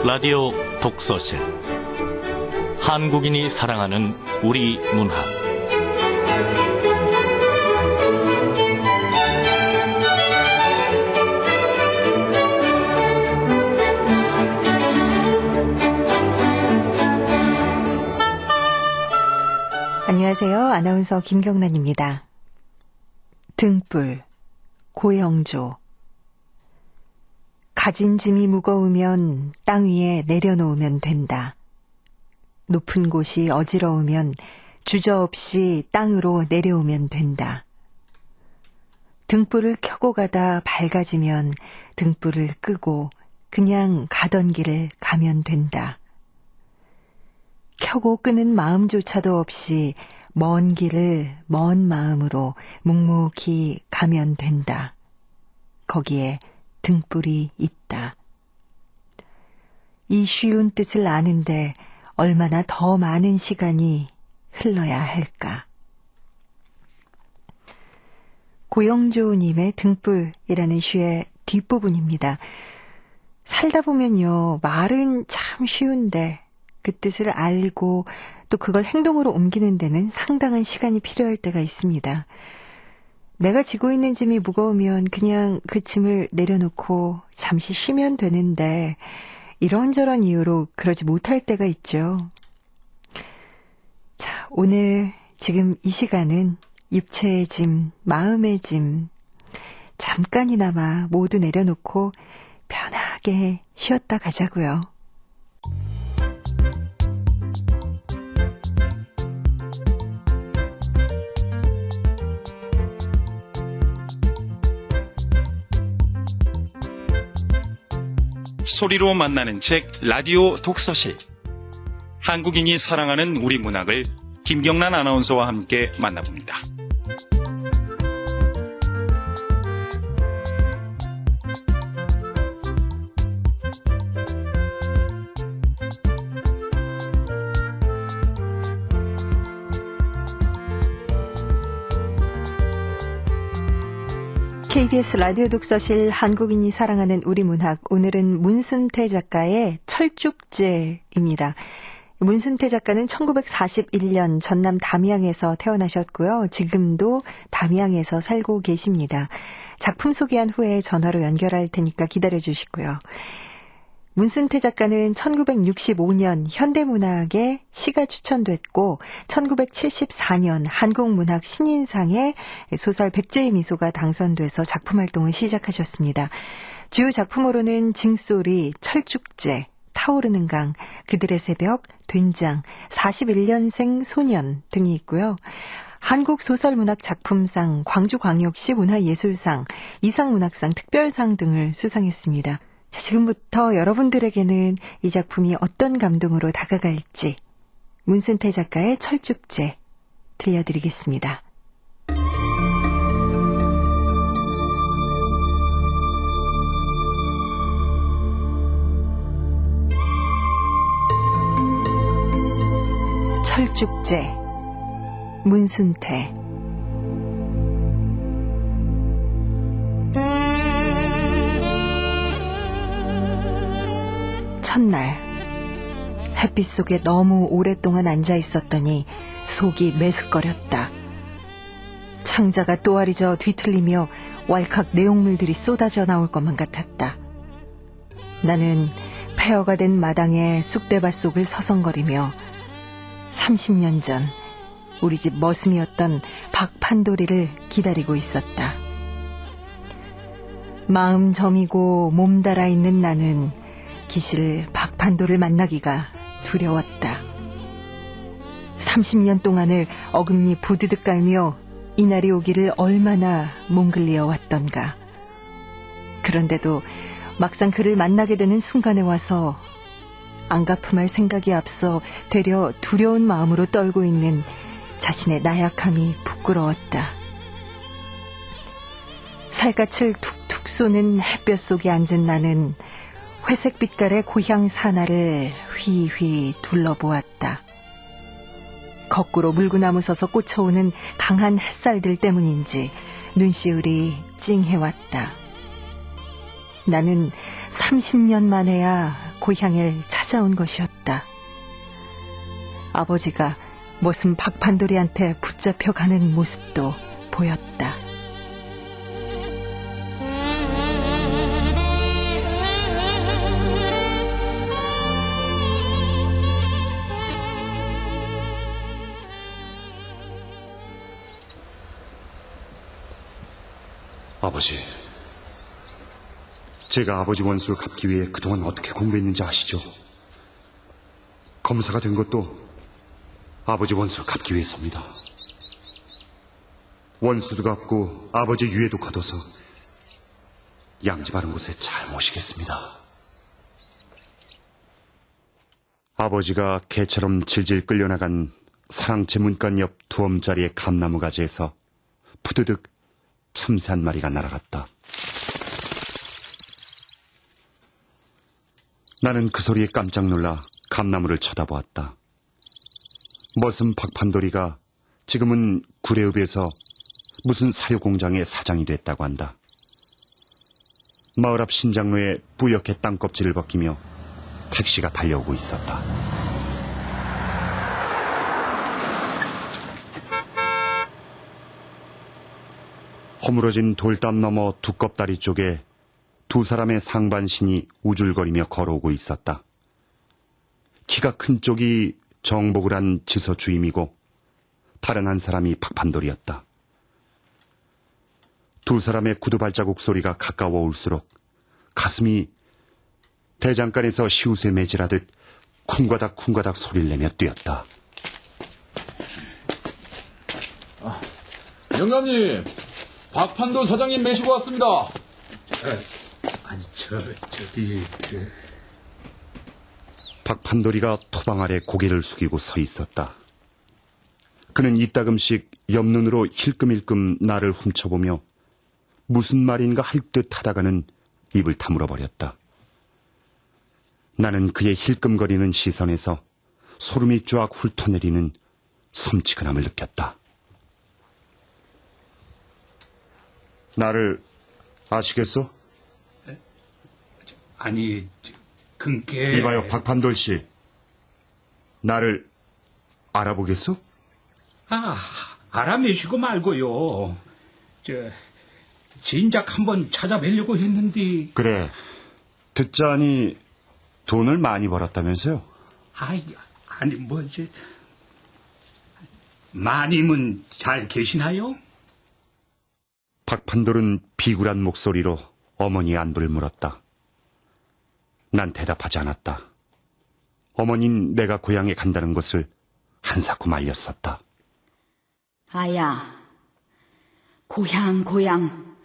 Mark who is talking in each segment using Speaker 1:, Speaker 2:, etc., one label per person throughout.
Speaker 1: 라디오 독서실 한국인이 사랑하는 우리 문학
Speaker 2: 안녕하세요. 아나운서 김경란입니다. 등불, 고영조. 가진 짐이 무거우면 땅 위에 내려놓으면 된다. 높은 곳이 어지러우면 주저없이 땅으로 내려오면 된다. 등불을 켜고 가다 밝아지면 등불을 끄고 그냥 가던 길을 가면 된다. 켜고 끄는 마음조차도 없이 먼 길을 먼 마음으로 묵묵히 가면 된다. 거기에 등불이 있다. 이 쉬운 뜻을 아는데 얼마나 더 많은 시간이 흘러야 할까. 고영조님의 등불이라는 시의 뒷부분입니다. 살다 보면요, 말은 참 쉬운데 그 뜻을 알고 또 그걸 행동으로 옮기는 데는 상당한 시간이 필요할 때가 있습니다. 내가 지고 있는 짐이 무거우면 그냥 그 짐을 내려놓고 잠시 쉬면 되는데 이런저런 이유로 그러지 못할 때가 있죠. 자, 오늘 지금 이 시간은 육체의 짐, 마음의 짐 잠깐이나마 모두 내려놓고 편하게 쉬었다 가자고요.
Speaker 3: 소리로 만나는 책 라디오 독서실. 한국인이 사랑하는 우리 문학을 김경란 아나운서와 함께 만나봅니다.
Speaker 2: KBS 라디오 독서실 한국인이 사랑하는 우리 문학, 오늘은 문순태 작가의 철쭉제입니다. 문순태 작가는 1941년 전남 담양에서 태어나셨고요. 지금도 담양에서 살고 계십니다. 작품 소개한 후에 전화로 연결할 테니까 기다려주시고요. 문순태 작가는 1965년 현대문학에 시가 추천됐고 1974년 한국문학 신인상에 소설 백제의 미소가 당선돼서 작품 활동을 시작하셨습니다. 주요 작품으로는 징소리, 철쭉제, 타오르는 강, 그들의 새벽, 된장, 41년생 소년 등이 있고요. 한국소설문학 작품상, 광주광역시 문화예술상, 이상문학상 특별상 등을 수상했습니다. 자, 지금부터 여러분들에게는 이 작품이 어떤 감동으로 다가갈지 문순태 작가의 철쭉제 들려드리겠습니다. 철쭉제, 문순태. 첫날, 햇빛 속에 너무 오랫동안 앉아 있었더니 속이 메스꺼렸다. 창자가 또아리져 뒤틀리며 왈칵 내용물들이 쏟아져 나올 것만 같았다. 나는 폐허가 된 마당에 쑥대밭 속을 서성거리며 30년 전 우리 집 머슴이었던 박판돌이를 기다리고 있었다. 마음 저미고 몸 달아 있는 나는 기실 박판도를 만나기가 두려웠다. 30년 동안을 어금니 부드득 깔며 이날이 오기를 얼마나 몽글리어 왔던가. 그런데도 막상 그를 만나게 되는 순간에 와서 안갚음할 생각이 앞서 되려 두려운 마음으로 떨고 있는 자신의 나약함이 부끄러웠다. 살갗을 툭툭 쏘는 햇볕 속에 앉은 나는 회색 빛깔의 고향 산하를 휘휘 둘러보았다. 거꾸로 물구나무 서서 꽂혀오는 강한 햇살들 때문인지 눈시울이 찡해왔다. 나는 30년 만에야 고향을 찾아온 것이었다. 아버지가 머슴 박판돌이한테 붙잡혀가는 모습도 보였다.
Speaker 4: 아버지, 제가 아버지 원수를 갚기 위해 그동안 어떻게 공부했는지 아시죠? 검사가 된 것도 아버지 원수를 갚기 위해서입니다. 원수도 갚고 아버지 유해도 거둬서 양지 바른 곳에 잘 모시겠습니다. 아버지가 개처럼 질질 끌려나간 사랑채 문간 옆 두엄자리의 감나무 가지에서 푸드득 참새 한 마리가 날아갔다. 나는 그 소리에 깜짝 놀라 감나무를 쳐다보았다. 머슴 박판돌이가 지금은 구례읍에서 무슨 사료공장의 사장이 됐다고 한다. 마을 앞 신장로에 뿌옇게 땅껍질을 벗기며 택시가 달려오고 있었다. 허물어진 돌담 너머 두껍다리 쪽에 두 사람의 상반신이 우줄거리며 걸어오고 있었다. 키가 큰 쪽이 정복을 한 지서 주임이고 다른 한 사람이 박판돌이었다. 두 사람의 구두 발자국 소리가 가까워 올수록 가슴이 대장간에서 시우쇠 매질하듯 쿵과닥 소리를 내며 뛰었다.
Speaker 5: 영감님, 박판돌 사장님 모시고 왔습니다.
Speaker 6: 아니, 저기...
Speaker 4: 박판돌이가 토방 아래 고개를 숙이고 서 있었다. 그는 이따금씩 옆눈으로 힐끔힐끔 나를 훔쳐보며 무슨 말인가 할 듯 하다가는 입을 다물어버렸다. 나는 그의 힐끔거리는 시선에서 소름이 쫙 훑어내리는 섬치근함을 느꼈다. 나를 아시겠소?
Speaker 6: 아니, 근께...
Speaker 4: 이봐요, 박판돌 씨. 나를 알아보겠소?
Speaker 6: 알아매시고 말고요. 진작 한번 찾아뵈려고 했는데...
Speaker 4: 그래, 듣자니 돈을 많이 벌었다면서요?
Speaker 6: 아니, 마님은 잘 계시나요?
Speaker 4: 박판돌은 비굴한 목소리로 어머니의 안부를 물었다. 난 대답하지 않았다. 어머니는 내가 고향에 간다는 것을 한사코 알렸었다.
Speaker 7: 아야, 고향.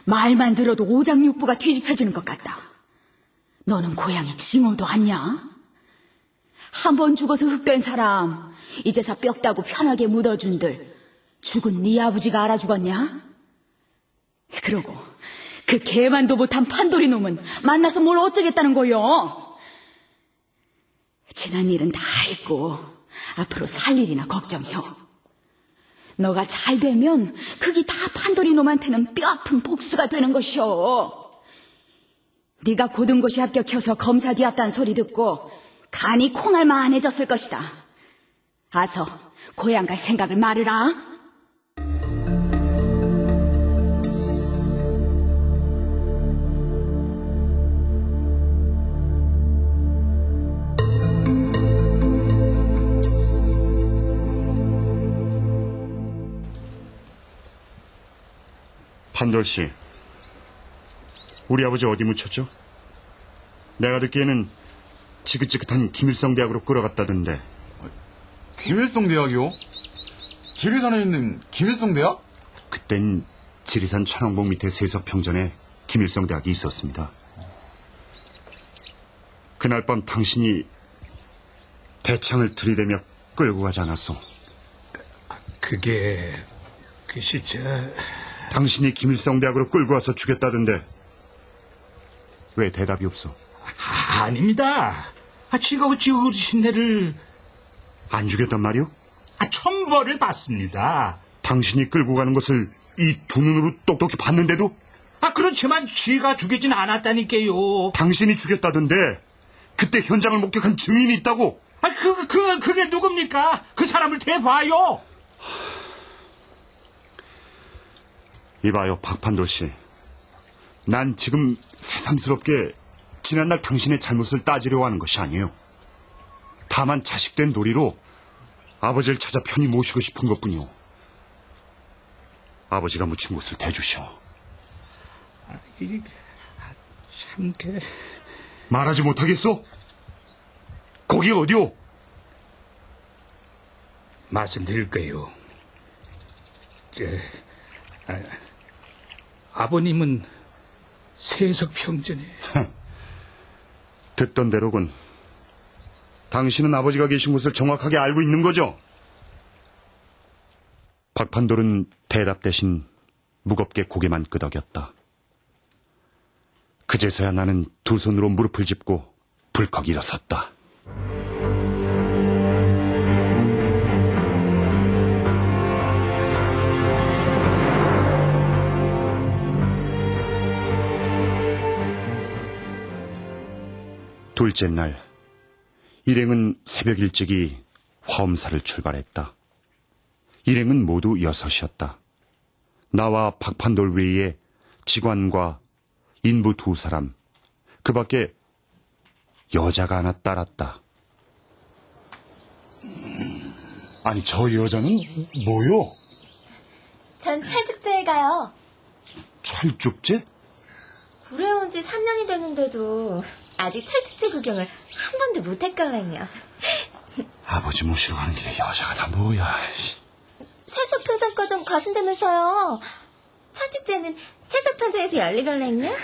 Speaker 7: 말만 들어도 오장육부가 뒤집혀지는 것 같다. 너는 고향에 징어도 않냐? 한 번 죽어서 흙된 사람 이제서 뼈 따고 편하게 묻어준들 죽은 네 아버지가 알아 죽었냐? 그러고 그 개만도 못한 판돌이 놈은 만나서 뭘 어쩌겠다는 거요? 지난 일은 다 있고 앞으로 살 일이나 걱정해요. 너가 잘 되면 그게 다 판돌이 놈한테는 뼈아픈 복수가 되는 것이오. 네가 고등고시 합격해서 검사 되었다는 소리 듣고 간이 콩알만해졌을 것이다. 아서 고향 갈 생각을 말으라.
Speaker 4: 판돌 씨, 우리 아버지 어디 묻혔죠? 내가 듣기에는 지긋지긋한 김일성 대학으로 끌어갔다던데.
Speaker 5: 김일성 대학이요? 지리산에 있는 김일성 대학?
Speaker 4: 그땐 지리산 천왕봉 밑에 세석평전에 김일성 대학이 있었습니다. 그날 밤 당신이 대창을 들이대며 끌고 가지 않았소?
Speaker 6: 그게... 글쎄,
Speaker 4: 당신이 김일성 대학으로 끌고 와서 죽였다던데 왜 대답이 없어?
Speaker 6: 아닙니다. 지가 어찌 어르신네를...
Speaker 4: 안 죽였단 말이오?
Speaker 6: 천벌을 받습니다.
Speaker 4: 당신이 끌고 가는 것을 이 두 눈으로 똑똑히 봤는데도?
Speaker 6: 그렇지만 지가 죽이진 않았다니까요.
Speaker 4: 당신이 죽였다던데 그때 현장을 목격한 증인이 있다고.
Speaker 6: 그게 누굽니까? 그 사람을 대봐요.
Speaker 4: 이봐요, 박판돌 씨. 난 지금 새삼스럽게 지난날 당신의 잘못을 따지려고 하는 것이 아니에요. 다만 자식된 도리로 아버지를 찾아 편히 모시고 싶은 것뿐이요. 아버지가 묻힌 곳을 대주시오.
Speaker 6: 참,
Speaker 4: 말하지 못하겠소? 거기 어디오?
Speaker 6: 말씀드릴게요. 아버님은 세석평전에.
Speaker 4: 듣던 대로군. 당신은 아버지가 계신 곳을 정확하게 알고 있는 거죠? 박판돌은 대답 대신 무겁게 고개만 끄덕였다. 그제서야 나는 두 손으로 무릎을 짚고 불컥 일어섰다. 둘째 날, 일행은 새벽 일찍이 화엄사를 출발했다. 일행은 모두 6이었다. 나와 박판돌 외에 직관과 인부 2사람, 그 밖에 여자가 하나 따랐다. 아니, 저 여자는 뭐요?
Speaker 8: 전 찰축제에 가요.
Speaker 4: 철쭉제?
Speaker 8: 불해온 지 3년이 됐는데도 아직 찰축제 구경을 한 번도 못했걸랑요.
Speaker 4: 아버지 모시러 가는 길에 여자가 다 뭐야.
Speaker 8: 세석평전까지 가신다면서요. 찰축제는 세석평전에서 열리걸랑요.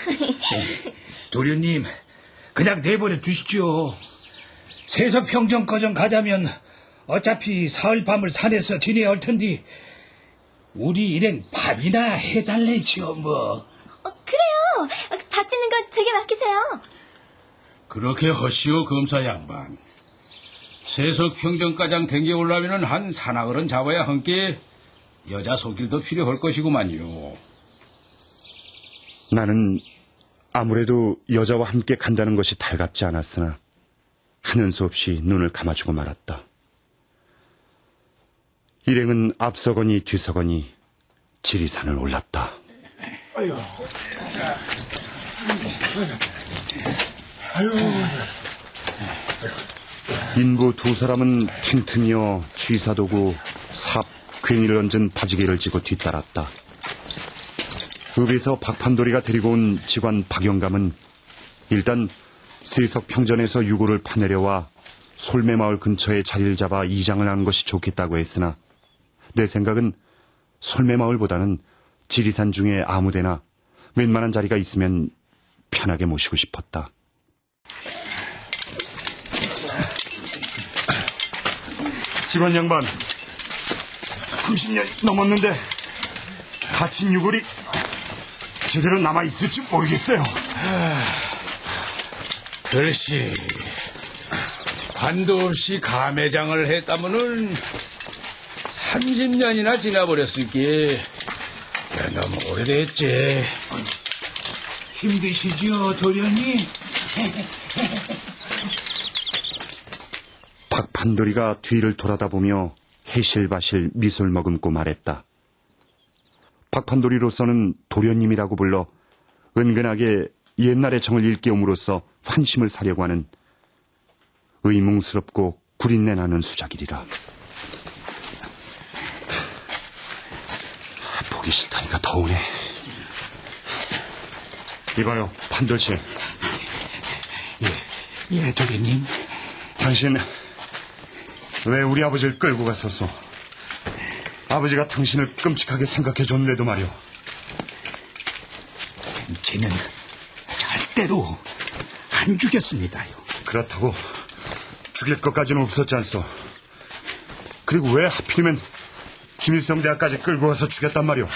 Speaker 6: 도련님, 그냥 내버려 두시죠. 세석평전까지 가자면 어차피 사흘 밤을 산에서 지내야 할 텐데 우리 일행 밥이나 해달래죠 뭐.
Speaker 8: 그래요. 다치는 건 제게 맡기세요.
Speaker 5: 그렇게 허시오, 검사 양반. 세석평전가장 댕겨오려면 한 사나흘은 잡아야 함께 여자 손길도 필요할 것이구만요.
Speaker 4: 나는 아무래도 여자와 함께 간다는 것이 달갑지 않았으나 하는 수 없이 눈을 감아주고 말았다. 일행은 앞서거니 뒤서거니 지리산을 올랐다. 인부 2사람은 텐트며 쥐사도구, 삽, 괭이를 얹은 바지개를 지고 뒤따랐다. 읍에서 박판돌이가 데리고 온 직관 박영감은 일단 세석평전에서 유고를 파내려와 솔매마을 근처에 자리를 잡아 이장을 하는 것이 좋겠다고 했으나 내 생각은 솔매마을보다는 지리산 중에 아무데나 웬만한 자리가 있으면 편하게 모시고 싶었다. 직원 양반, 30년이 넘었는데 갇힌 유골이 제대로 남아있을지 모르겠어요.
Speaker 5: 글쎄, 관도 없이 가매장을 했다면은 30년이나 지나버렸을게. 너무 오래됐지.
Speaker 6: 힘드시죠, 도련님?
Speaker 4: 박판돌이가 뒤를 돌아다보며 해실바실 미술 머금고 말했다. 박판돌이로서는 도련님이라고 불러 은근하게 옛날의 정을 일깨움으로써 환심을 사려고 하는 의뭉스럽고 구린내 나는 수작이리라. 보기 싫다니까 더우네. 이봐요, 판돌씨.
Speaker 6: 예, 도련님.
Speaker 4: 당신 왜 우리 아버지를 끌고 갔었어? 아버지가 당신을 끔찍하게 생각해줬는데도 말이오.
Speaker 6: 쟤는 절대로 안 죽였습니다요.
Speaker 4: 그렇다고 죽일 것까지는 없었지 않소. 그리고 왜 하필이면 김일성 대학까지 끌고 가서 죽였단 말이오.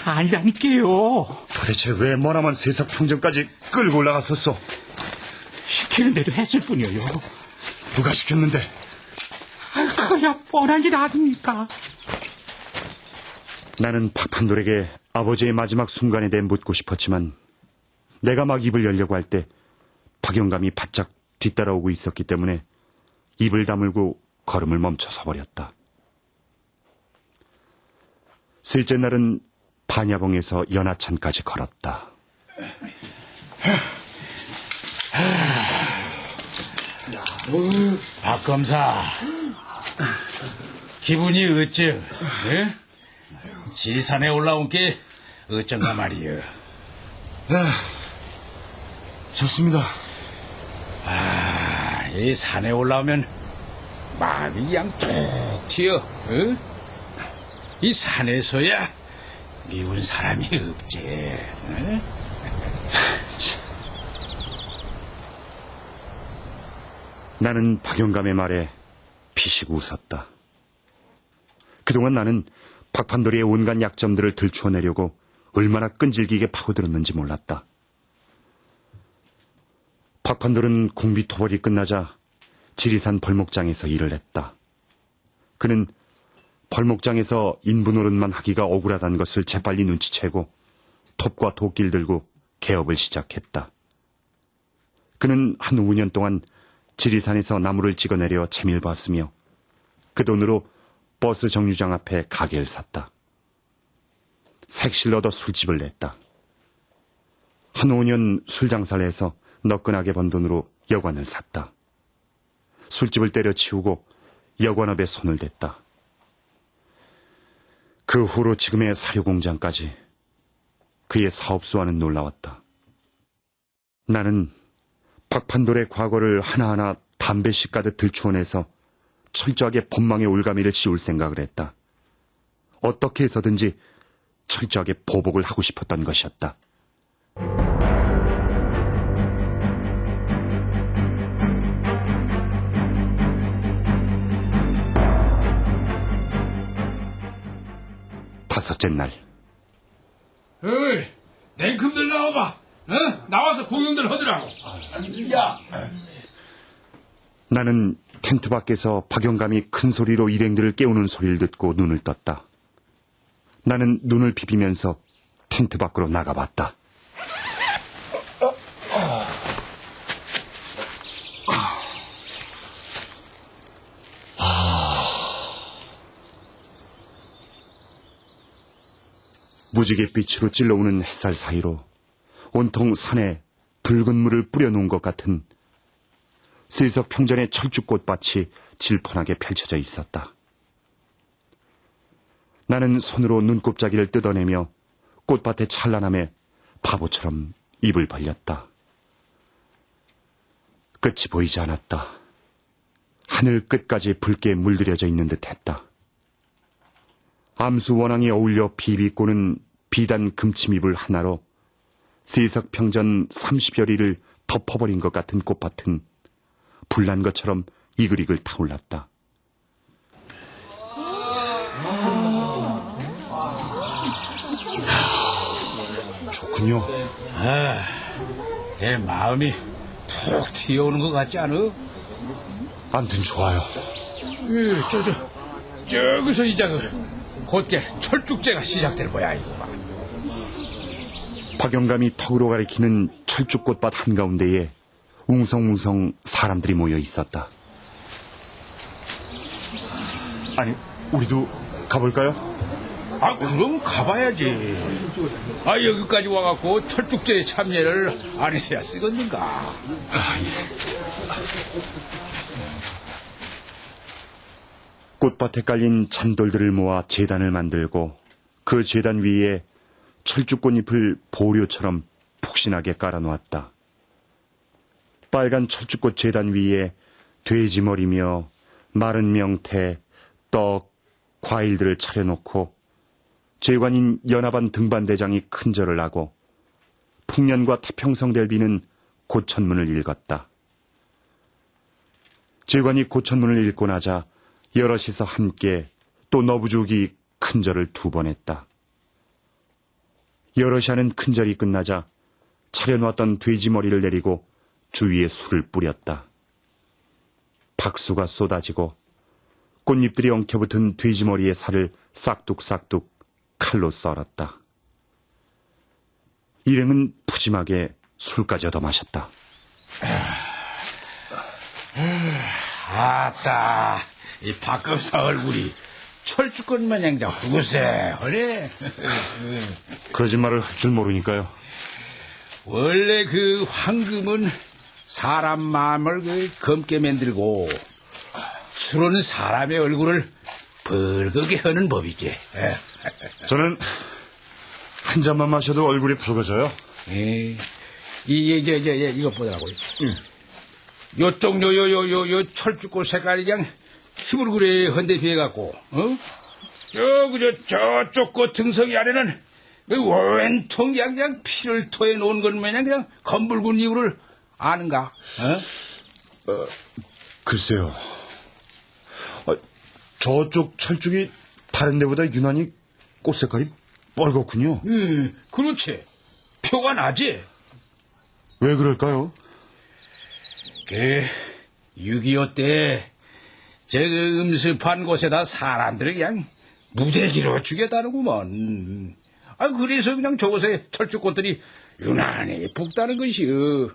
Speaker 6: 아니라니까요.
Speaker 4: 도대체 왜 머나먼 세석평전까지 끌고 올라갔었어?
Speaker 6: 시키는 대로 했을 뿐이에요.
Speaker 4: 누가 시켰는데?
Speaker 6: 그야 뻔한 일 아닙니까?
Speaker 4: 나는 박판돌에게 아버지의 마지막 순간에 대해 묻고 싶었지만 내가 막 입을 열려고 할 때 박영감이 바짝 뒤따라오고 있었기 때문에 입을 다물고 걸음을 멈춰서 버렸다. 셋째 날은 반야봉에서 연하천까지 걸었다.
Speaker 5: 박 검사, 기분이 어째? 예? 지산에 올라온 게 어쩐가 말이여.
Speaker 9: 네, 좋습니다.
Speaker 5: 이 산에 올라오면 마음이 그냥 툭 튀어. 어? 이 산에서야 미운 사람이 없지. 어?
Speaker 4: 나는 박영감의 말에 피식 웃었다. 그동안 나는 박판돌이의 온갖 약점들을 들추어내려고 얼마나 끈질기게 파고들었는지 몰랐다. 박판돌은 공비토벌이 끝나자 지리산 벌목장에서 일을 했다. 그는 벌목장에서 인부 노릇만 하기가 억울하다는 것을 재빨리 눈치채고 톱과 도끼를 들고 개업을 시작했다. 그는 한 5년 동안 지리산에서 나무를 찍어내려 재미를 봤으며 그 돈으로 버스 정류장 앞에 가게를 샀다. 색실 얻어 술집을 냈다. 한 5년 술 장사를 해서 너끈하게 번 돈으로 여관을 샀다. 술집을 때려치우고 여관업에 손을 댔다. 그 후로 지금의 사료공장까지 그의 사업수와는 놀라웠다. 나는 박판돌의 과거를 하나하나 담배씩 가득 들추어내서 철저하게 법망의 올가미를 씌울 생각을 했다. 어떻게 해서든지 철저하게 보복을 하고 싶었던 것이었다. 다섯째 날.
Speaker 5: 어이, 냉큼들 나와봐. 어? 나와서 구경들 하더라고. 야.
Speaker 4: 나는 텐트 밖에서 박영감이 큰 소리로 일행들을 깨우는 소리를 듣고 눈을 떴다. 나는 눈을 비비면서 텐트 밖으로 나가봤다. 무지개 빛으로 찔러오는 햇살 사이로 온통 산에 붉은 물을 뿌려놓은 것 같은 세석 평전의 철쭉꽃밭이 질펀하게 펼쳐져 있었다. 나는 손으로 눈곱자기를 뜯어내며 꽃밭의 찬란함에 바보처럼 입을 벌렸다. 끝이 보이지 않았다. 하늘 끝까지 붉게 물들여져 있는 듯했다. 암수 원앙이 어울려 비비꼬는 비단 금침입을 하나로 세석평전 30여리를 덮어버린 것 같은 꽃밭은 불난 것처럼 이글이글 타올랐다. 좋군요.
Speaker 5: 내 마음이 툭 튀어오는 것 같지 않아?
Speaker 4: 암튼 좋아요.
Speaker 5: 저기서 이제 곧게 철쭉제가 시작될 거야, 이거 봐.
Speaker 4: 박영감이 턱으로 가리키는 철쭉꽃밭 한가운데에 웅성웅성 사람들이 모여 있었다. 아니, 우리도 가볼까요?
Speaker 5: 그럼 가봐야지. 여기까지 와갖고 철쭉제에 참여를 안 해서야 쓰겠는가.
Speaker 4: 꽃밭에 깔린 잔돌들을 모아 제단을 만들고 그 제단 위에 철쭉꽃잎을 보료처럼 푹신하게 깔아놓았다. 빨간 철쭉꽃 제단 위에 돼지머리며 마른 명태, 떡, 과일들을 차려놓고 제관인 연합안 등반대장이 큰절을 하고 풍년과 태평성 대비는 고천문을 읽었다. 제관이 고천문을 읽고 나자 여럿이서 함께 또 너부죽이 큰절을 2번 했다. 여럿이 하는 큰절이 끝나자 차려놓았던 돼지머리를 내리고 주위에 술을 뿌렸다. 박수가 쏟아지고 꽃잎들이 엉켜붙은 돼지머리의 살을 싹둑싹둑 칼로 썰었다. 일행은 푸짐하게 술까지 얻어 마셨다.
Speaker 5: 아따, 이 박검사 얼굴이 철쭉권 마냥 후세하네.
Speaker 4: 거짓말을 할 줄 모르니까요.
Speaker 5: 원래 그 황금은 사람 마음을 검게 만들고 술은 사람의 얼굴을 붉게 하는 법이지.
Speaker 4: 저는 한 잔만 마셔도 얼굴이 붉어져요.
Speaker 5: 이것 보더라고요. 요쪽 요 철쭉꽃 색깔이 그냥 힘으로 그래 헌데 비해갖고, 저쪽 꽃 등성이 아래는 왼통 그냥 피를 토해 놓은 것 마냥 그냥 검붉은 이유를 아는가?
Speaker 4: 글쎄요. 저쪽 철쭉이 다른 데보다 유난히 꽃 색깔이 뻘겋군요.
Speaker 5: 그렇지. 표가 나지.
Speaker 4: 왜 그럴까요?
Speaker 5: 6.25 때, 저 음습한 곳에다 사람들을 그냥 무대기로 죽였다는구먼. 그래서 그냥 저곳에 철쭉꽃들이 유난히 붉다는 것이요.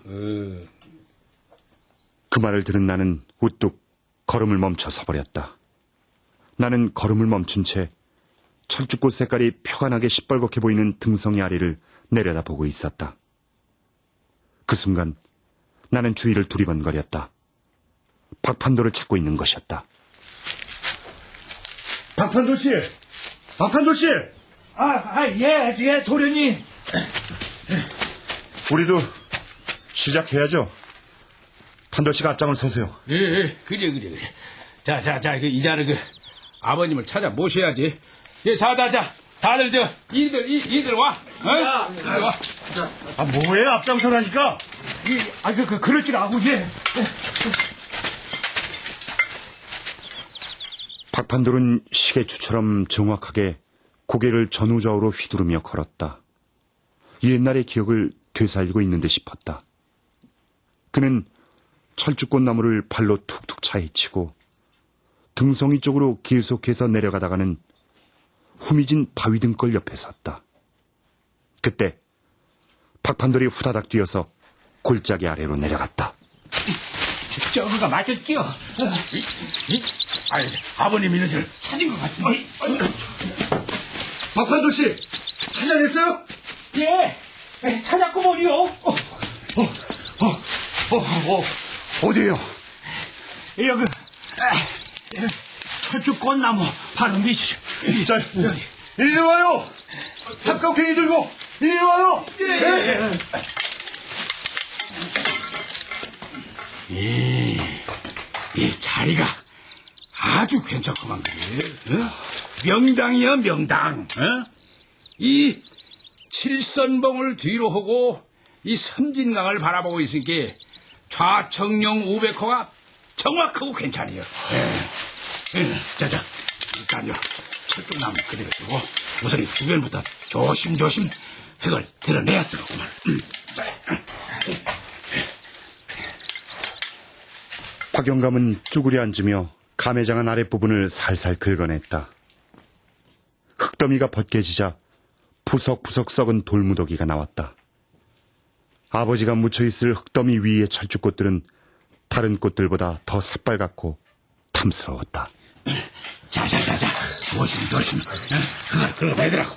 Speaker 4: 그 말을 들은 나는 우뚝 걸음을 멈춰 서버렸다. 나는 걸음을 멈춘 채 철쭉꽃 색깔이 표가 나게 시뻘겋게 보이는 등성이 아래를 내려다보고 있었다. 그 순간 나는 주위를 두리번거렸다. 박판도를 찾고 있는 것이었다. 박판도 씨! 박판도 씨!
Speaker 6: 예, 도련님.
Speaker 4: 우리도 시작해야죠. 판도 씨가 앞장을 서세요.
Speaker 5: 그래. 자, 이자는 아버님을 찾아 모셔야지. 자. 다들 이들 와.
Speaker 4: 와. 뭐예요? 앞장서라니까?
Speaker 6: 그럴 줄 알고, 예.
Speaker 4: 박판돌은 시계추처럼 정확하게 고개를 전우좌우로 휘두르며 걸었다. 옛날의 기억을 되살리고 있는 듯 싶었다. 그는 철쭉꽃나무를 발로 툭툭 차헤치고 등성이 쪽으로 계속해서 내려가다가는 후미진 바위 등골 옆에 섰다. 그때 박판돌이 후다닥 뛰어서 골짜기 아래로 내려갔다.
Speaker 6: 저거가 맞았죠?
Speaker 5: 아버님 있는 줄 찾은 것 같은데.
Speaker 4: 박판돌 씨, 찾아냈어요?
Speaker 6: 예, 찾았구먼요.
Speaker 4: 어디에요?
Speaker 6: 여기, 철쭉꽃나무 바로 밑이죠.
Speaker 4: 자, 이리 와요! 삼각팽이 들고 이리 와요!
Speaker 5: 이 자리가 아주 괜찮구만. 명당이야, 명당. 이 칠선봉을 뒤로 하고 이 섬진강을 바라보고 있으니까 좌청룡 우백호가 정확하고 괜찮아요. 자자, 일단요 철쭉나무 그대로 두고 우선 이 주변부터 조심조심 흙을 드러내야 쓰겠구만.
Speaker 4: 박영감은 쭈그려 앉으며 감회장한 아랫부분을 살살 긁어냈다. 흙더미가 벗겨지자 푸석푸석 썩은 돌무더기가 나왔다. 아버지가 묻혀있을 흙더미 위의 철쭉꽃들은 다른 꽃들보다 더 새빨갛고 탐스러웠다.
Speaker 5: 자자자자, 조심. 그걸 긁어내더라고.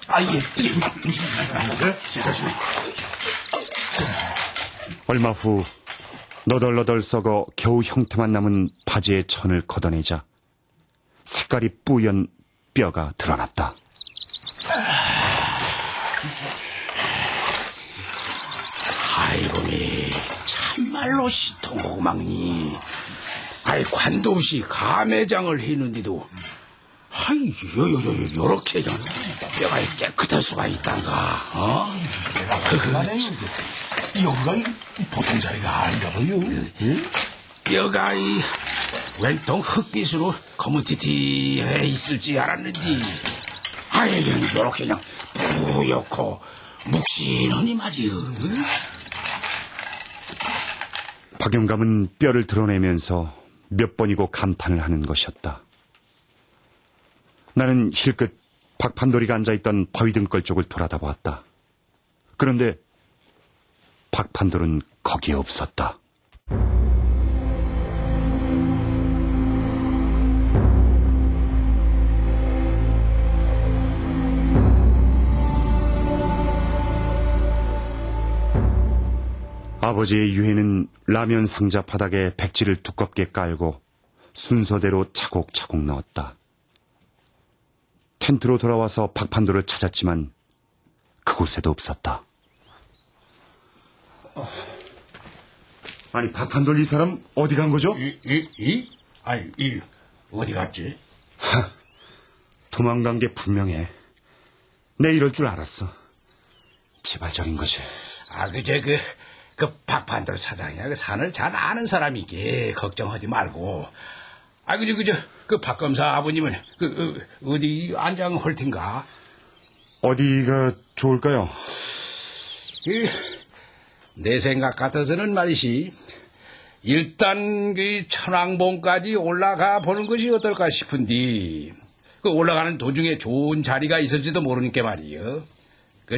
Speaker 5: 조심해.
Speaker 4: 얼마 후 너덜너덜 썩어 겨우 형태만 남은 바지의 천을 걷어내자 색깔이 뿌연 뼈가 드러났다.
Speaker 5: 아이고니 참말로 시통고망니. 관도 없이 감회장을 했는데도 요렇게 뼈가 깨끗할 수가 있단가.
Speaker 6: 여기가 보통 자리가 아닌가 봐요.
Speaker 5: 뼈가 왼통 흙빛으로 거무튀튀해 있을지 알았는지 요렇게 그냥 뿌옇고 묵신하니 말이요.
Speaker 4: 박영감은 뼈를 드러내면서 몇 번이고 감탄을 하는 것이었다. 나는 힐끗 박판돌이가 앉아있던 바위 등골 쪽을 돌아다 보았다. 그런데 박판돌은 거기에 없었다. 아버지의 유해는 라면 상자 바닥에 백지를 두껍게 깔고 순서대로 차곡차곡 넣었다. 텐트로 돌아와서 박판도를 찾았지만 그곳에도 없었다. 아니, 박판돌 이 사람 어디 간 거죠?
Speaker 5: 아니, 어디 갔지?
Speaker 4: 도망간 게 분명해. 내 이럴 줄 알았어. 제발 저린 거지.
Speaker 5: 그 박판돌 사장이야. 그 산을 잘 아는 사람이기. 걱정하지 말고. 그 박검사 아버님은 어디 안장 홀틴가?
Speaker 4: 어디가 좋을까요?
Speaker 5: 내 생각 같아서는 말이지. 일단 그 천왕봉까지 올라가 보는 것이 어떨까 싶은데, 그 올라가는 도중에 좋은 자리가 있을지도 모르니까 말이요.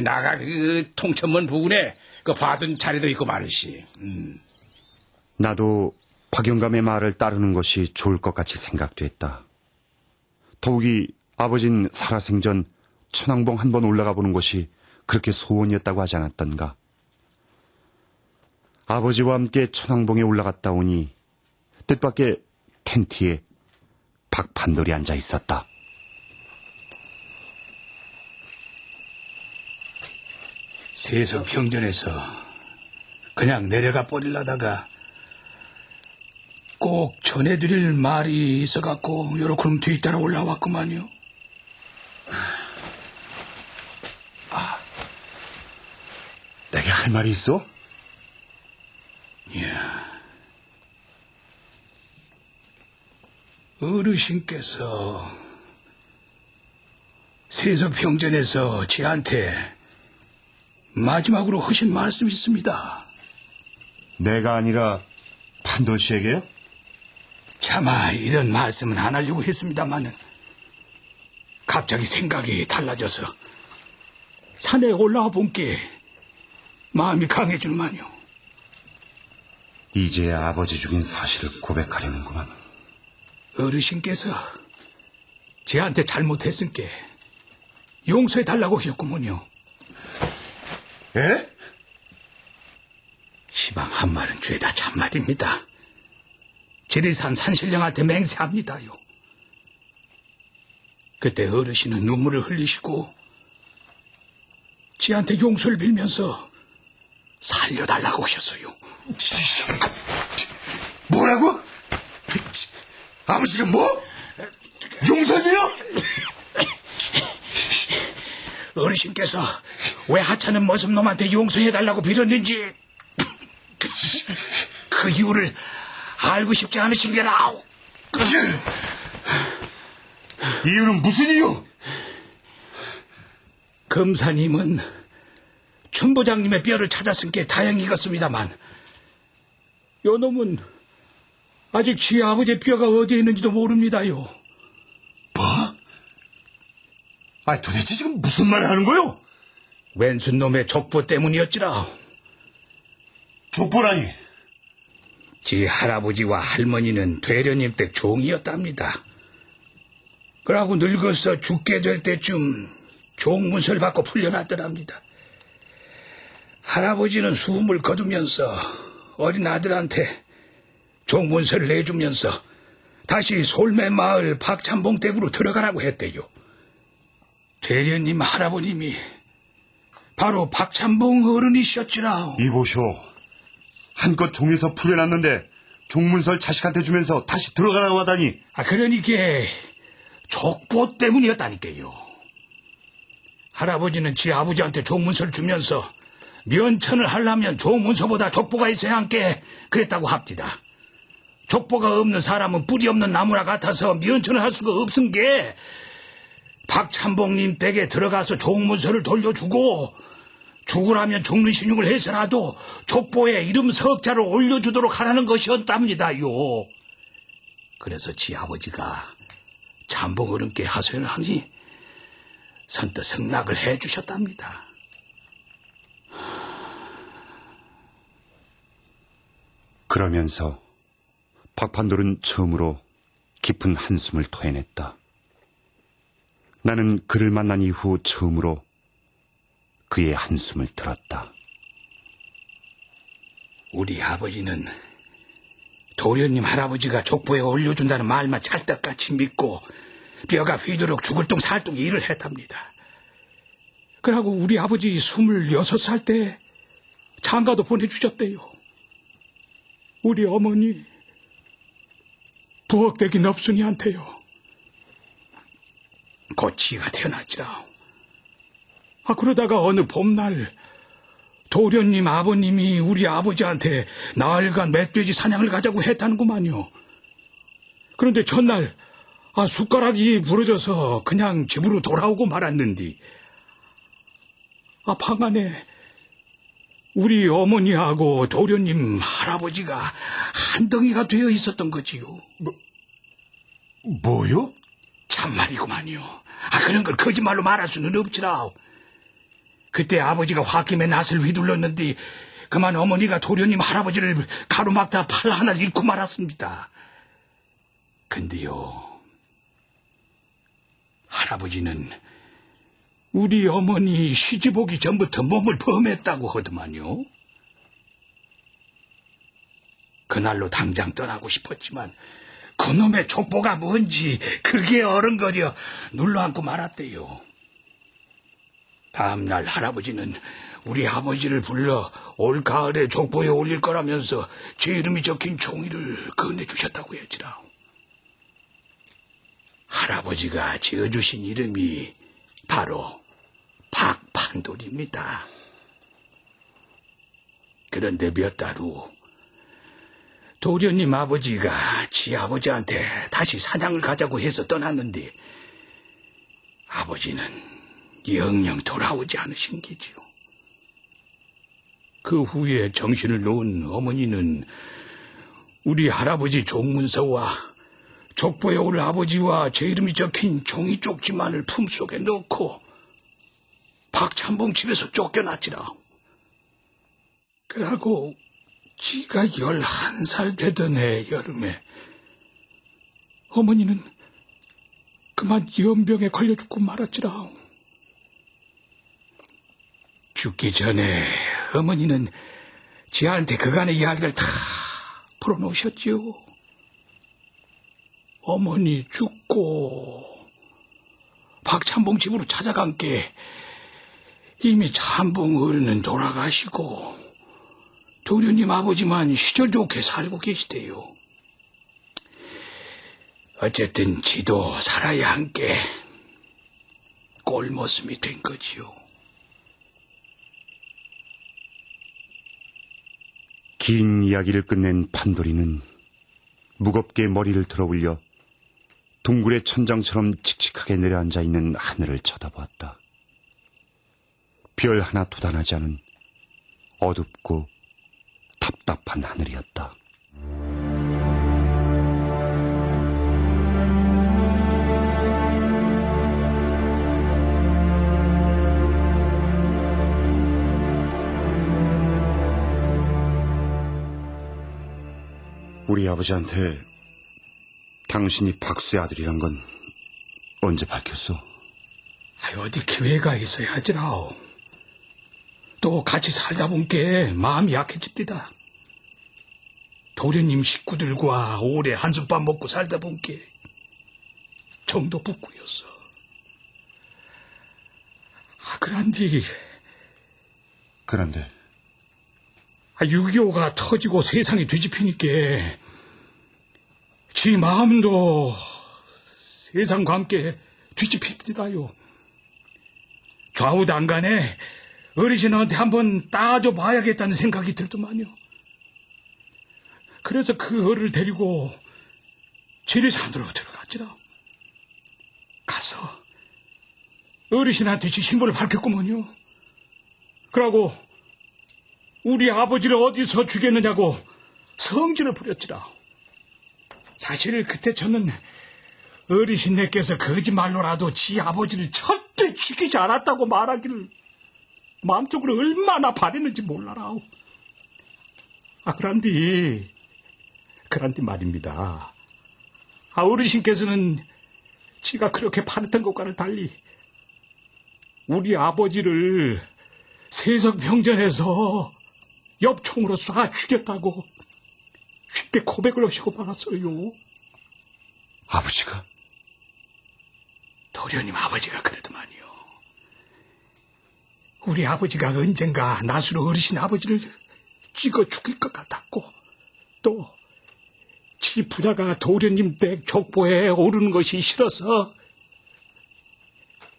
Speaker 5: 나가 그 통천문 부근에 그 봐둔 자리도 있고 말이지.
Speaker 4: 나도 박영감의 말을 따르는 것이 좋을 것 같이 생각됐다. 더욱이 아버진 살아생전 천왕봉 한번 올라가 보는 것이 그렇게 소원이었다고 하지 않았던가. 아버지와 함께 천왕봉에 올라갔다 오니 뜻밖의 텐트에 박판돌이 앉아 있었다.
Speaker 5: 세석평전에서 그냥 내려가 버리려다가 꼭 전해드릴 말이 있어갖고 요렇게 뒤따라 올라왔구만요.
Speaker 4: 내게 할 말이 있어?
Speaker 5: 어르신께서 세석평전에서 제한테 마지막으로 하신 말씀이 있습니다.
Speaker 4: 내가 아니라 판돌 씨에게요?
Speaker 5: 차마 이런 말씀은 안 하려고 했습니다마는 갑자기 생각이 달라져서 산에 올라와 본 게 마음이 강해지는만요.
Speaker 4: 이제야 아버지 죽인 사실을 고백하려는구만.
Speaker 5: 어르신께서 제한테 잘못했으니까 용서해달라고 하셨구먼요.
Speaker 4: 에?
Speaker 5: 시방 한 말은 죄다 참말입니다. 지리산 산신령한테 맹세합니다요. 그때 어르신은 눈물을 흘리시고 지한테 용서를 빌면서 살려달라고 하셨어요.
Speaker 4: 뭐라고? 아버지가 뭐? 용서해요?
Speaker 5: 어르신께서 왜 하찮은 머슴놈한테 용서해달라고 빌었는지 그 이유를 알고 싶지 않으신 게라오.
Speaker 4: 이유는 무슨 이유?
Speaker 5: 검사님은 춘부장님의 뼈를 찾았으니까 다행이겠습니다만 요 놈은 아직 지 아버지의 뼈가 어디에 있는지도 모릅니다요.
Speaker 4: 뭐? 아니 도대체 지금 무슨 말을 하는 거요?
Speaker 5: 왼순 놈의 족보 때문이었지라.
Speaker 4: 족보라니?
Speaker 5: 지 할아버지와 할머니는 되려님 댁 종이었답니다. 그러고 늙어서 죽게 될 때쯤 종문서를 받고 풀려났더랍니다. 할아버지는 숨을 거두면서 어린 아들한테 종문서를 내주면서 다시 솔매마을 박찬봉 댁으로 들어가라고 했대요. 되려님 할아버님이 바로 박찬봉 어른이셨지라.
Speaker 4: 이보쇼, 한껏 종에서 풀려났는데 종문서를 자식한테 주면서 다시 들어가라고 하다니.
Speaker 5: 그러니까 족보 때문이었다니까요. 할아버지는 지 아버지한테 종문서를 주면서 면천을 하려면 종문서보다 족보가 있어야 함께 그랬다고 합디다. 족보가 없는 사람은 뿌리 없는 나무나 같아서 면천을 할 수가 없은 게 박찬봉님 댁에 들어가서 종문서를 돌려주고 죽으라면 죽는 신용을 해서라도 족보에 이름 석자를 올려주도록 하라는 것이었답니다요. 그래서 지 아버지가 찬봉 어른께 하소연을 하니 선뜻 승낙을 해주셨답니다.
Speaker 4: 그러면서 박판돌은 처음으로 깊은 한숨을 토해냈다. 나는 그를 만난 이후 처음으로 그의 한숨을 들었다.
Speaker 5: 우리 아버지는 도련님 할아버지가 족보에 올려준다는 말만 찰떡같이 믿고 뼈가 휘도록 죽을 똥 살똥 일을 했답니다. 그러고 우리 아버지 26살 때 장가도 보내주셨대요. 우리 어머니 부엌대기 넙순이한테요. 곧 지가 태어났지라. 그러다가 어느 봄날 도련님 아버님이 우리 아버지한테 나흘간 멧돼지 사냥을 가자고 했다는구만요. 그런데 전날 숟가락이 부러져서 그냥 집으로 돌아오고 말았는디 방 안에 우리 어머니하고 도련님 할아버지가 한 덩이가 되어 있었던 거지요.
Speaker 6: 뭐요?
Speaker 5: 참말이구만요. 그런 걸 거짓말로 말할 수는 없지라. 그때 아버지가 홧김에 낫을 휘둘렀는데 그만 어머니가 도련님 할아버지를 가로막다 팔 하나를 잃고 말았습니다. 근데요, 할아버지는 우리 어머니 시집 오기 전부터 몸을 범했다고 하더만요. 그날로 당장 떠나고 싶었지만 그놈의 족보가 뭔지 그게 어른거려 눌러앉고 말았대요. 다음날 할아버지는 우리 아버지를 불러 올 가을에 족보에 올릴 거라면서 제 이름이 적힌 종이를 건네주셨다고 했지라. 할아버지가 지어주신 이름이 바로 박판돌입니다. 그런데 몇 달 후 도련님 아버지가 지 아버지한테 다시 사냥을 가자고 해서 떠났는데 아버지는 영영 돌아오지 않으신 기지요. 그 후에 정신을 놓은 어머니는 우리 할아버지 종문서와 족보에 올 아버지와 제 이름이 적힌 종이 쪽지만을 품속에 넣고 박찬봉 집에서 쫓겨났지라. 그러고 지가 11살 되던 해 여름에 어머니는 그만 연병에 걸려 죽고 말았지라. 죽기 전에 어머니는 지한테 그간의 이야기를 다 풀어놓으셨지요. 어머니 죽고 박찬봉 집으로 찾아간 게 이미 찬봉 어른은 돌아가시고 도련님 아버지만 시절 좋게 살고 계시대요. 어쨌든 지도 살아야 한 게 꼴모습이 된 거지요.
Speaker 4: 긴 이야기를 끝낸 판돌이는 무겁게 머리를 들어 올려 동굴의 천장처럼 칙칙하게 내려앉아 있는 하늘을 쳐다보았다. 별 하나 돋아나지 않은 어둡고 답답한 하늘이었다. 우리 아버지한테 당신이 박수의 아들이란 건 언제 밝혔어?
Speaker 5: 어디 기회가 있어야 하지라. 또 같이 살다 본게 마음이 약해집니다. 도련님 식구들과 오래 한숨밥 먹고 살다 본게 정도 붙고였어.
Speaker 4: 그런데
Speaker 5: 6.25가 터지고 세상이 뒤집히니까 지 마음도 세상과 함께 뒤집힙니다요. 좌우당간에 어르신한테 한번 따져봐야겠다는 생각이 들더만요. 그래서 그 어를 데리고 지리산으로 들어갔지라. 가서 어르신한테 지 신분을 밝혔구먼요. 그러고 우리 아버지를 어디서 죽였느냐고 성질을 부렸지라. 사실 그때 저는 어르신네께서 거짓말로라도 지 아버지를 절대 죽이지 않았다고 말하기를 마음속으로 얼마나 바랬는지 몰라라. 그런데 말입니다. 어르신께서는 지가 그렇게 바랬던 것과는 달리 우리 아버지를 세석병전에서 엽총으로 쏴 죽였다고 쉽게 고백을 하시고 말았어요.
Speaker 4: 아버지가?
Speaker 5: 도련님 아버지가 그러더만요. 우리 아버지가 언젠가 낫으로 어르신 아버지를 찍어 죽일 것 같았고, 또 지 부자가 도련님 댁 족보에 오르는 것이 싫어서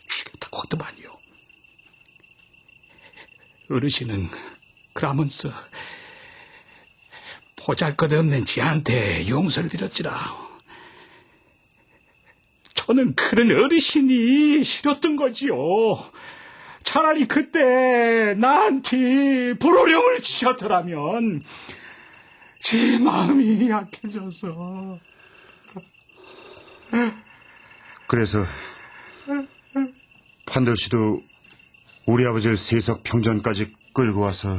Speaker 5: 죽였다고 하더만요. 어르신은 그러면서 보잘것없는 지한테 용서를 빌었지라. 저는 그런 어르신이 싫었던 거지요. 차라리 그때 나한테 불호령을 치셨더라면 제 마음이 약해져서.
Speaker 4: 그래서 판돌 씨도 우리 아버지를 세석 평전까지 끌고 와서.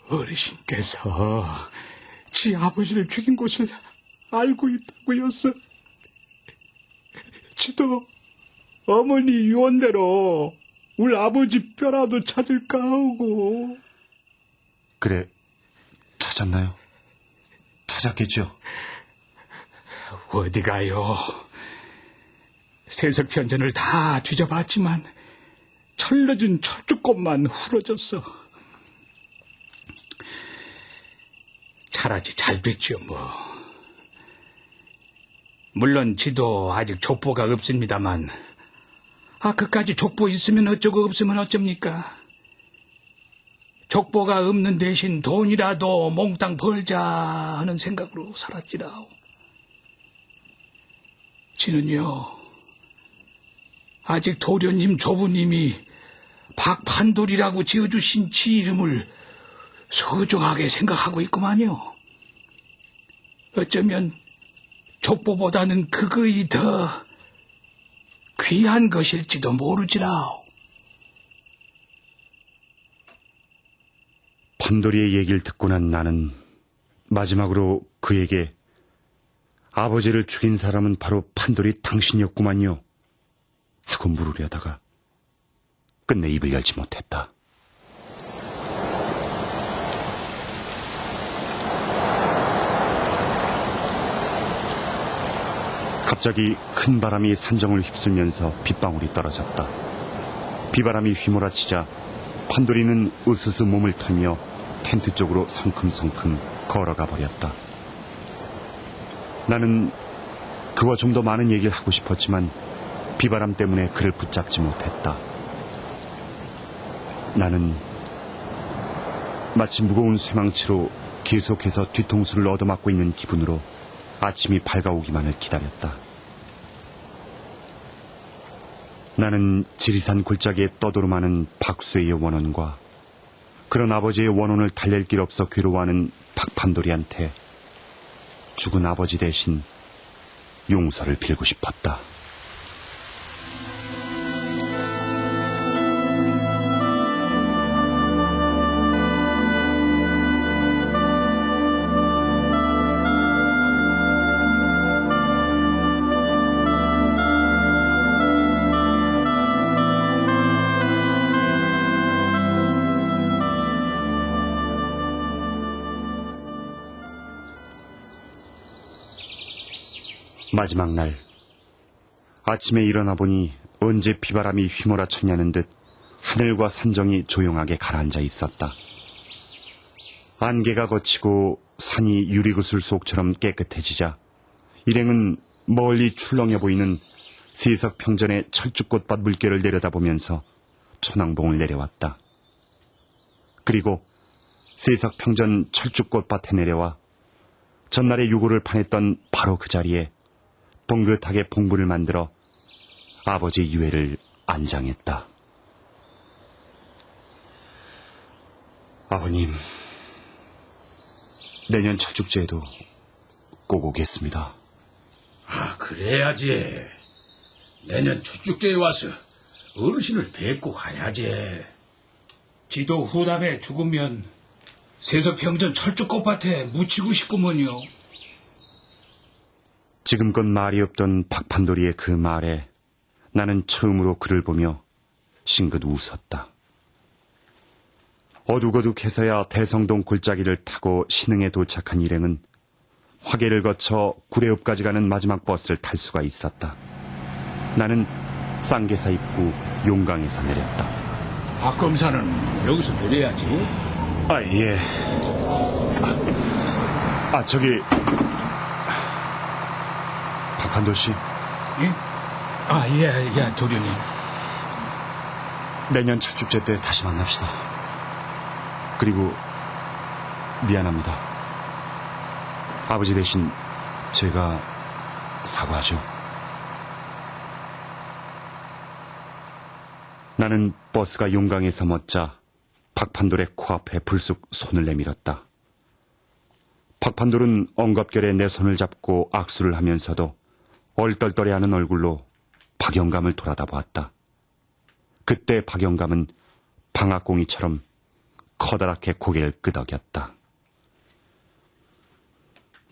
Speaker 5: 어르신께서 지 아버지를 죽인 곳을 알고 있다고 해서 지도 어머니 유언대로 우리 아버지 뼈라도 찾을까 하고.
Speaker 4: 그래, 찾았나요? 찾았겠죠?
Speaker 5: 어디 가요? 세석편전을 다 뒤져봤지만 철러진 철쭉꽃만 후러졌어. 차라리 잘 됐죠, 뭐. 물론 지도 아직 족보가 없습니다만, 그까지 족보 있으면 어쩌고 없으면 어쩝니까? 족보가 없는 대신 돈이라도 몽땅 벌자 하는 생각으로 살았지라. 지는요, 아직 도련님 조부님이 박판돌이라고 지어주신 지 이름을 소중하게 생각하고 있구만요. 어쩌면 족보보다는 그거이 더 귀한 것일지도 모르지라.
Speaker 4: 판돌이의 얘기를 듣고 난 나는 마지막으로 그에게 아버지를 죽인 사람은 바로 판돌이 당신이었구만요 하고 물으려다가 끝내 입을 열지 못했다. 갑자기 큰 바람이 산정을 휩쓸면서 빗방울이 떨어졌다. 비바람이 휘몰아치자 판돌이는 으스스 몸을 털며 텐트 쪽으로 성큼성큼 걸어가 버렸다. 나는 그와 좀 더 많은 얘기를 하고 싶었지만 비바람 때문에 그를 붙잡지 못했다. 나는 마치 무거운 쇠망치로 계속해서 뒤통수를 얻어맞고 있는 기분으로 아침이 밝아오기만을 기다렸다. 나는 지리산 골짜기에 떠도름하는 박수의 원혼과 그런 아버지의 원혼을 달랠 길 없어 괴로워하는 박판돌이한테 죽은 아버지 대신 용서를 빌고 싶었다. 마지막 날 아침에 일어나 보니 언제 비바람이 휘몰아쳤냐는 듯 하늘과 산정이 조용하게 가라앉아 있었다. 안개가 걷히고 산이 유리구슬 속처럼 깨끗해지자 일행은 멀리 출렁여 보이는 세석평전의 철쭉꽃밭 물결을 내려다보면서 천왕봉을 내려왔다. 그리고 세석평전 철쭉꽃밭에 내려와 전날의 유골을 파냈던 바로 그 자리에 봉긋하게 봉분을 만들어 아버지의 유해를 안장했다. 아버님, 내년 철축제에도 꼭 오겠습니다.
Speaker 5: 그래야지. 내년 철축제에 와서 어르신을 뵙고 가야지. 지도 후담에 죽으면 세석평전 철쭉꽃밭에 묻히고 싶구먼요.
Speaker 4: 지금껏 말이 없던 박판돌이의 그 말에 나는 처음으로 그를 보며 싱긋 웃었다. 어둑어둑해서야 대성동 골짜기를 타고 신흥에 도착한 일행은 화계를 거쳐 구례읍까지 가는 마지막 버스를 탈 수가 있었다. 나는 쌍계사 입구 용강에서 내렸다.
Speaker 5: 박 검사는 여기서 내려야지.
Speaker 4: 아, 예. 저기 박판도 씨.
Speaker 5: 예? 예, 도련님.
Speaker 4: 내년 철축제 때 다시 만납시다. 그리고 미안합니다. 아버지 대신 제가 사과하죠. 나는 버스가 용강에서 멎자 박판돌의 코앞에 불쑥 손을 내밀었다. 박판돌은 엉겁결에 내 손을 잡고 악수를 하면서도 얼떨떨해하는 얼굴로 박영감을 돌아다 보았다. 그때 박영감은 방앗공이처럼 커다랗게 고개를 끄덕였다.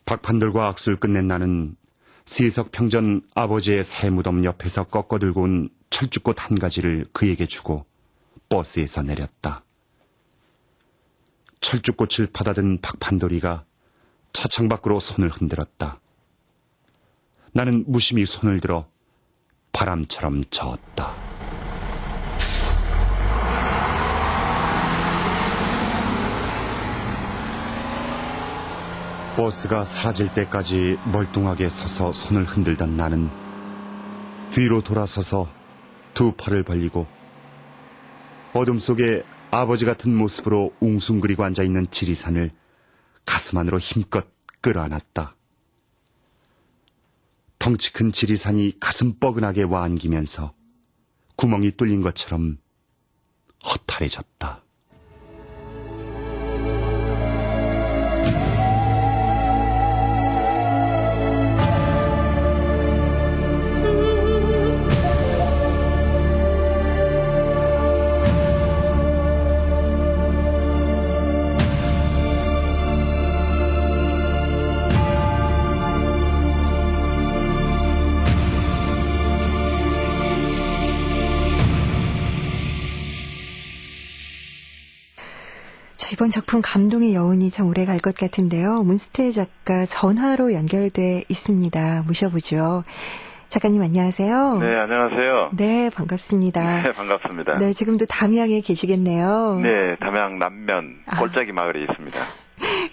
Speaker 4: 박판돌과 악수를 끝낸 나는 세석평전 아버지의 새 무덤 옆에서 꺾어들고 온 철쭉꽃 한 가지를 그에게 주고 버스에서 내렸다. 철쭉꽃을 받아든 박판돌이가 차창 밖으로 손을 흔들었다. 나는 무심히 손을 들어 바람처럼 저었다. 버스가 사라질 때까지 멀뚱하게 서서 손을 흔들던 나는 뒤로 돌아서서 두 팔을 벌리고 어둠 속에 아버지 같은 모습으로 웅숭그리고 앉아있는 지리산을 가슴 안으로 힘껏 끌어안았다. 덩치 큰 지리산이 가슴 뻐근하게 와안기면서 구멍이 뚫린 것처럼 허탈해졌다.
Speaker 2: 이번 작품 감동의 여운이 참 오래 갈 것 같은데요. 문스테 작가 전화로 연결돼 있습니다. 모셔보죠. 작가님 안녕하세요.
Speaker 9: 네, 안녕하세요.
Speaker 2: 네, 반갑습니다.
Speaker 9: 네, 반갑습니다.
Speaker 2: 네, 지금도 담양에 계시겠네요.
Speaker 9: 네, 담양 남면 골짜기 마을에 있습니다.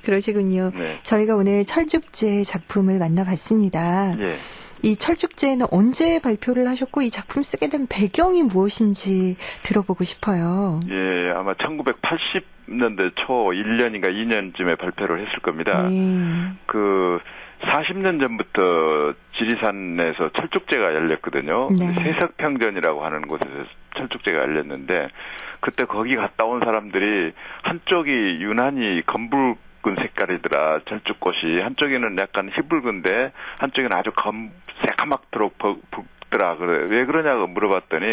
Speaker 2: 그러시군요.
Speaker 9: 네.
Speaker 2: 저희가 오늘 철쭉제 작품을 만나봤습니다.
Speaker 9: 예.
Speaker 2: 이 철쭉제는 언제 발표를 하셨고 이 작품 쓰게 된 배경이 무엇인지 들어보고 싶어요.
Speaker 9: 예, 아마 1980년대 초 1년인가 2년쯤에 발표를 했을 겁니다.
Speaker 2: 네.
Speaker 9: 40년 전부터 지리산에서 철쭉제가 열렸거든요.
Speaker 2: 네.
Speaker 9: 세석평전이라고 하는 곳에서 철쭉제가 열렸는데 그때 거기 갔다 온 사람들이 한쪽이 유난히 검붉은 색깔이더라. 철쭉꽃이 한쪽에는 약간 희붉은데 한쪽에는 아주 새카맣도록 붉더라. 그래. 왜 그러냐고 물어봤더니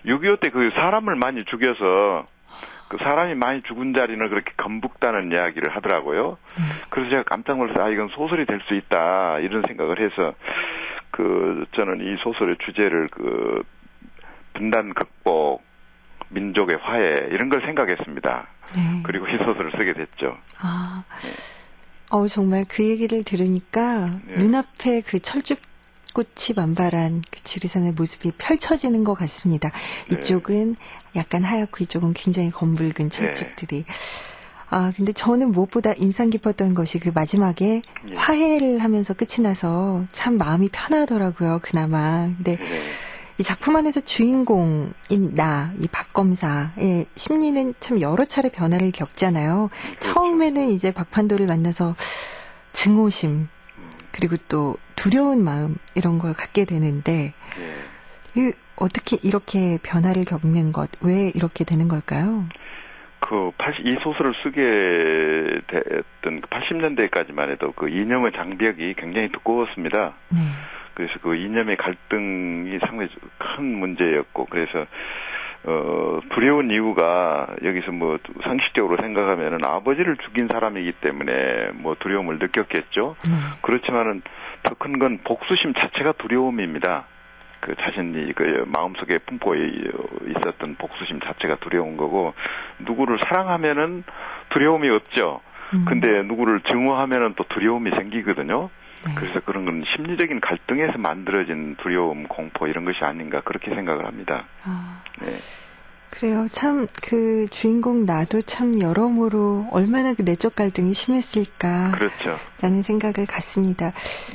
Speaker 9: 6.25 때 그 사람을 많이 죽여서 그 사람이 많이 죽은 자리는 그렇게 검붉다는 이야기를 하더라고요. 그래서 제가 깜짝 놀라서 이건 소설이 될 수 있다 이런 생각을 해서 저는 이 소설의 주제를 분단 극복, 민족의 화해 이런 걸 생각했습니다.
Speaker 2: 네.
Speaker 9: 그리고 이 소설을 쓰게 됐죠.
Speaker 2: 정말 그 얘기를 들으니까
Speaker 9: 네.
Speaker 2: 눈앞에 그 철쭉꽃이 만발한 그 지리산의 모습이 펼쳐지는 것 같습니다.
Speaker 9: 네.
Speaker 2: 이쪽은 약간 하얗고 이쪽은 굉장히 검붉은 철쭉들이. 근데 저는 무엇보다 인상 깊었던 것이 그 마지막에
Speaker 9: 예.
Speaker 2: 화해를 하면서 끝이 나서 참 마음이 편하더라고요, 그나마. 근데 이 작품 안에서 주인공인 이 박검사의 심리는 참 여러 차례 변화를 겪잖아요.
Speaker 9: 그렇죠.
Speaker 2: 처음에는 이제 박판도를 만나서 증오심, 그리고 또 두려운 마음, 이런 걸 갖게 되는데, 어떻게 이렇게 변화를 겪는 것, 왜 이렇게 되는 걸까요?
Speaker 9: 이 소설을 쓰게 됐던 80년대까지만 해도 그 이념의 장벽이 굉장히 두꺼웠습니다.
Speaker 2: 네.
Speaker 9: 그래서 그 이념의 갈등이 상당히 큰 문제였고, 그래서, 두려운 이유가 여기서 상식적으로 생각하면은 아버지를 죽인 사람이기 때문에 두려움을 느꼈겠죠. 그렇지만은 더 큰 건 복수심 자체가 두려움입니다. 그 자신이 그 마음속에 품고 있었던 복수심 자체가 두려운 거고, 누구를 사랑하면은 두려움이 없죠. 근데 누구를 증오하면은 또 두려움이 생기거든요.
Speaker 2: 네.
Speaker 9: 그래서 그런 건 심리적인 갈등에서 만들어진 두려움, 공포 이런 것이 아닌가 그렇게 생각을 합니다. 네.
Speaker 2: 그래요. 참 그 주인공 나도 참 여러모로 얼마나 그 내적 갈등이 심했을까.
Speaker 9: 그렇죠.
Speaker 2: 라는 생각을 갖습니다.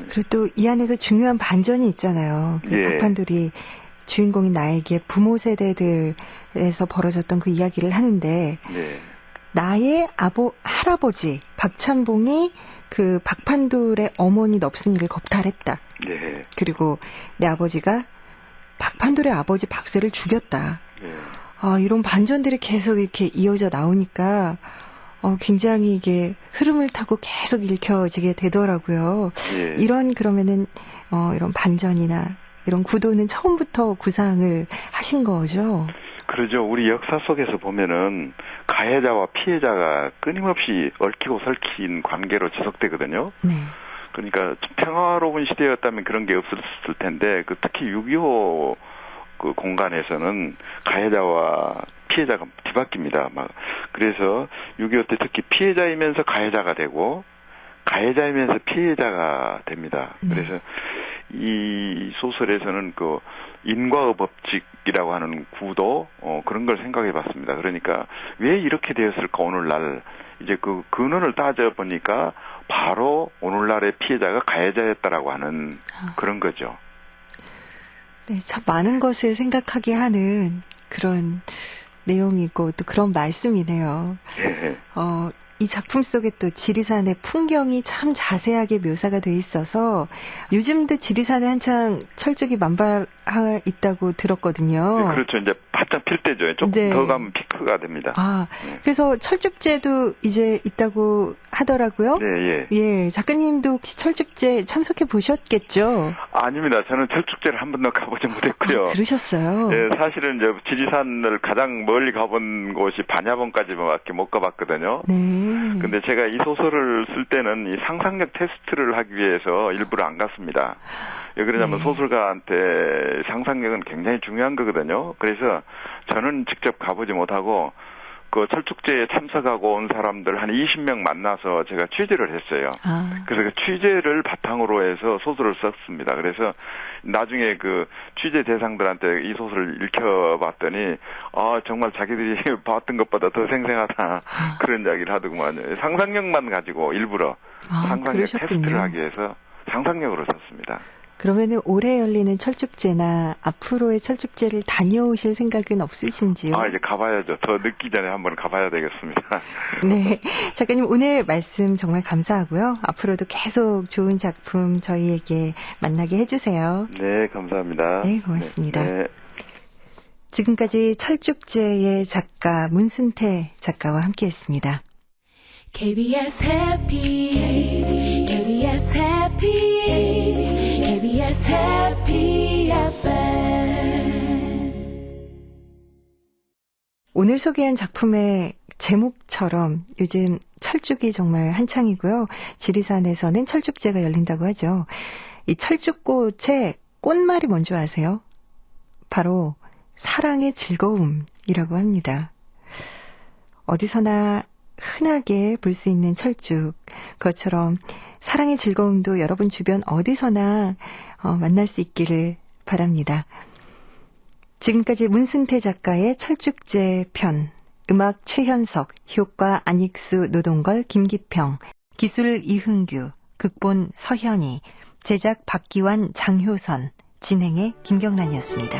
Speaker 2: 그리고 또 이 안에서 중요한 반전이 있잖아요. 그
Speaker 9: 예.
Speaker 2: 박판돌이 주인공인 나에게 부모 세대들에서 벌어졌던 그 이야기를 하는데
Speaker 9: 네.
Speaker 2: 나의 할아버지 박찬봉이 그 박판돌의 어머니 넙순이를 겁탈했다.
Speaker 9: 네.
Speaker 2: 그리고 내 아버지가 박판돌의 아버지 박쇠를 죽였다.
Speaker 9: 네.
Speaker 2: 이런 반전들이 계속 이렇게 이어져 나오니까 굉장히 이게 흐름을 타고 계속 읽혀지게 되더라고요.
Speaker 9: 예.
Speaker 2: 이런 그러면은 이런 반전이나 이런 구도는 처음부터 구상을 하신 거죠?
Speaker 9: 그러죠. 우리 역사 속에서 보면은 가해자와 피해자가 끊임없이 얽히고 설킨 관계로 지속되거든요.
Speaker 2: 네.
Speaker 9: 그러니까 평화로운 시대였다면 그런 게 없었을 텐데, 그 특히 6.25 그 공간에서는 가해자와 피해자가 뒤바뀝니다. 막 그래서 6.25 때 특히 피해자이면서 가해자가 되고 가해자이면서 피해자가 됩니다. 그래서 이 소설에서는 그 인과의 법칙이라고 하는 구도 그런 걸 생각해 봤습니다. 그러니까 왜 이렇게 되었을까 오늘날 이제 그 근원을 따져 보니까 바로 오늘날의 피해자가 가해자였다라고 하는 그런 거죠.
Speaker 2: 네, 참 많은 것을 생각하게 하는 그런 내용이고 또 그런 말씀이네요.
Speaker 9: 네.
Speaker 2: 이 작품 속에 또 지리산의 풍경이 참 자세하게 묘사가 돼 있어서 요즘도 지리산에 한창 철쭉이 만발하 있다고 들었거든요.
Speaker 9: 네, 그렇죠. 이제 바짝 필 때죠. 조금
Speaker 2: 네.
Speaker 9: 더 가면 피크가 됩니다. 네.
Speaker 2: 그래서 철쭉제도 이제 있다고 하더라고요.
Speaker 9: 네, 예.
Speaker 2: 예, 작가님도 혹시 철쭉제 참석해 보셨겠죠?
Speaker 9: 아닙니다. 저는 철쭉제를 한 번도 가보지 못했고요.
Speaker 2: 그러셨어요?
Speaker 9: 예, 사실은 이제 지리산을 가장 멀리 가본 곳이 반야봉까지밖에 못 가봤거든요.
Speaker 2: 네.
Speaker 9: 근데 제가 이 소설을 쓸 때는 이 상상력 테스트를 하기 위해서 일부러 안 갔습니다. 왜 그러냐면
Speaker 2: 네.
Speaker 9: 소설가한테 상상력은 굉장히 중요한 거거든요. 그래서 저는 직접 가보지 못하고 그 철쭉제에 참석하고 온 사람들 한 20명 만나서 제가 취재를 했어요. 그래서 그 취재를 바탕으로 해서 소설을 썼습니다. 그래서 나중에 그 취재 대상들한테 이 소설을 읽혀봤더니 정말 자기들이 봤던 것보다 더 생생하다 그런 이야기를 하더구만요. 상상력만 가지고 일부러 상상력
Speaker 2: 그러셨군요.
Speaker 9: 테스트를 하기 위해서 상상력으로 썼습니다.
Speaker 2: 그러면은 올해 열리는 철쭉제나 앞으로의 철쭉제를 다녀오실 생각은 없으신지요?
Speaker 9: 이제 가봐야죠. 더 늦기 전에 한번 가봐야 되겠습니다.
Speaker 2: 네. 작가님 오늘 말씀 정말 감사하고요. 앞으로도 계속 좋은 작품 저희에게 만나게 해주세요.
Speaker 9: 네, 감사합니다.
Speaker 2: 네, 고맙습니다.
Speaker 9: 네.
Speaker 2: 지금까지 철쭉제의 작가 문순태 작가와 함께했습니다.
Speaker 10: KBS 해피 KBS 해피 KBS 해피 FM
Speaker 2: 오늘 소개한 작품의 제목처럼 요즘 철쭉이 정말 한창이고요. 지리산에서는 철쭉제가 열린다고 하죠. 이 철쭉꽃의 꽃말이 뭔지 아세요? 바로 사랑의 즐거움이라고 합니다. 어디서나 흔하게 볼 수 있는 철쭉, 그것처럼 사랑의 즐거움도 여러분 주변 어디서나 만날 수 있기를 바랍니다. 지금까지 문순태 작가의 철쭉제 편, 음악 최현석, 효과 안익수, 노동걸, 김기평, 기술 이흥규, 극본 서현희, 제작 박기환, 장효선, 진행의 김경란이었습니다.